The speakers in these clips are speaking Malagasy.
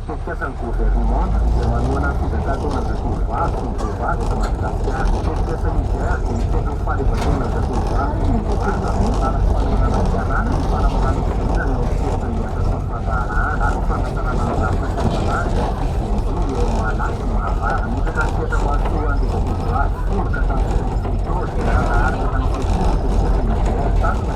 Pesquisa no governo monta, demandou na apresentadora da curva, comprovada da Madagascar, pesquisa no governo, e todo o falho da dona da curva, para falar no China, no centro e essa só para não falar na muita caceta mais suando da curva, nunca está sendo feito, a área está no feito, está no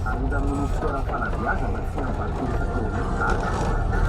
ainda não foram para a viagem, mas sim a partir da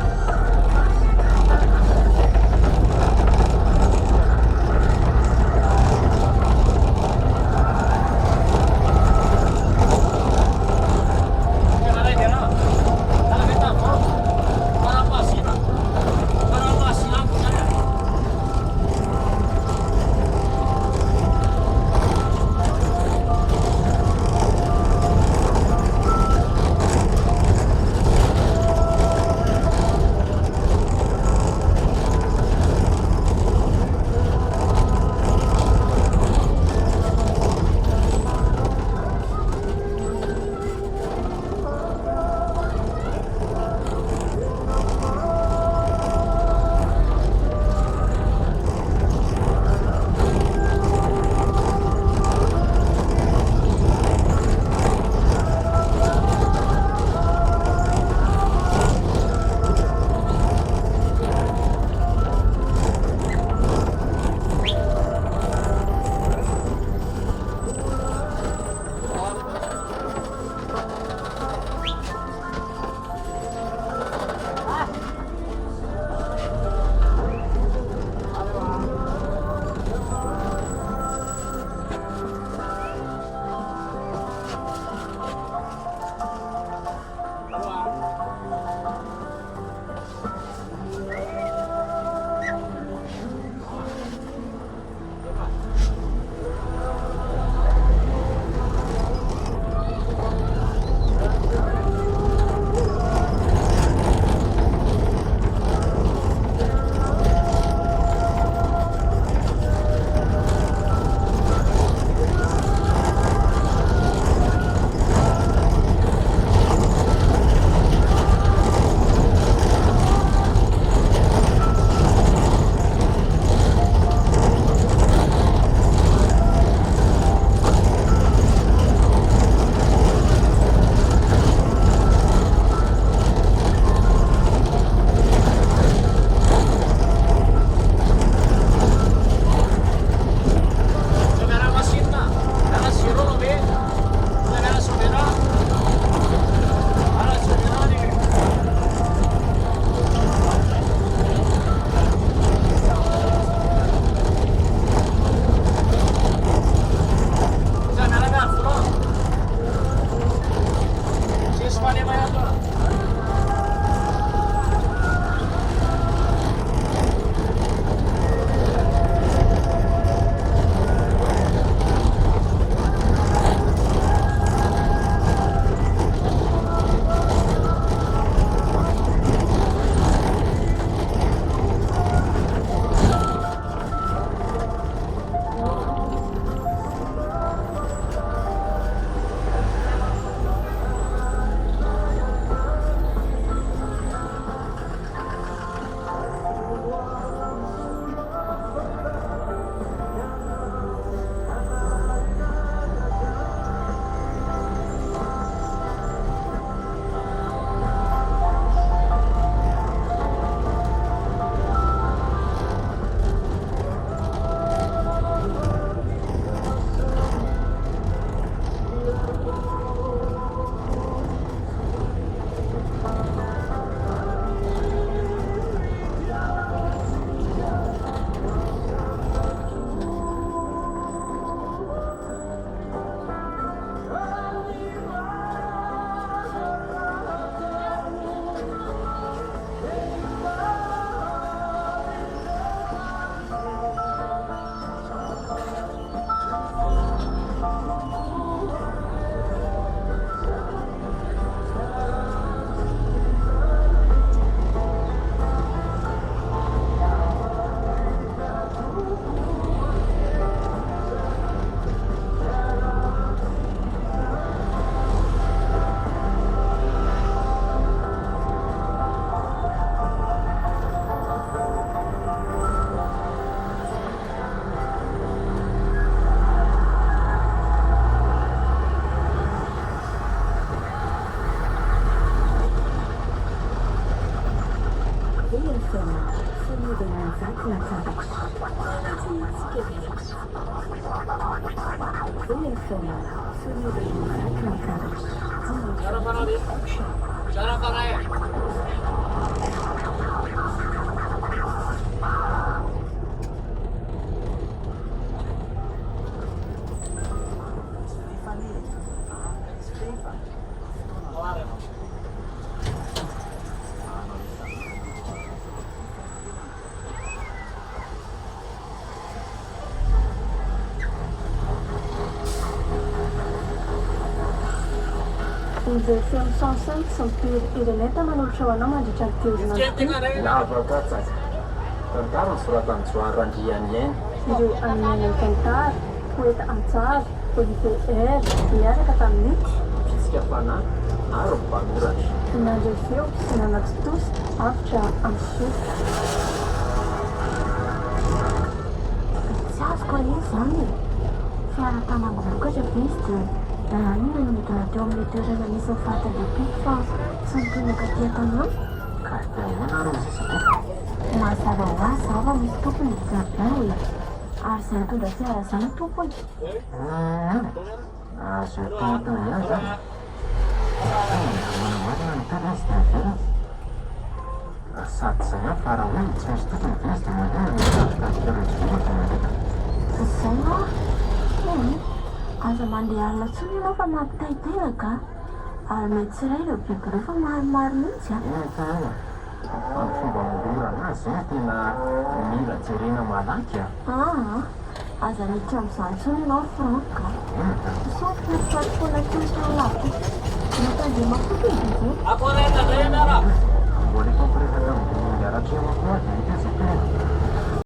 Izay feno sansany sy mipiry ireneta manolotra ho anao mandritra ny teorina Lavaka tsatsa. Tantara misoratany Joarandriany eny. ireo amin'ny tantara poeta Antsirabe Olivier miaraka tamin'ity Fisika fanahy ary mivanoratra. nandreo feo sy nanaty tosy avitra amin'ny sofitra. Tsy azoko izy zany fiara-tanam-bolokatra be izy dia inona no midina teo amin'ny toerana misy fahatadehibe fa tsy nitonaka ty an-tanàna Ka dia ahoana ro sisa mazava ho azy zaho fa misy tompony izabe hoe ary izay mitondra fiara zany tompony azo atao atao ihany zany. Manammarina ny tena azy dia avela. Sady izay fa raha hoe tsy maintsy tokony dia azy dia mandeha ny karakara izay mandeha. izay no aza mandeha alina tsony ianao fa mampitaitena ka ary mety tsy iray ireo biby ireo fa maromaro mihitsy Tena. Fa ny fomba molorana azy zay tena mila jerena malaky aza miditra amin'izany tsony ianao franka sofina fifatofona toetra lavitra natandrema fotoy izay Mbola efa miresaka amin'ny miaratra eo koa dia ity izay tena.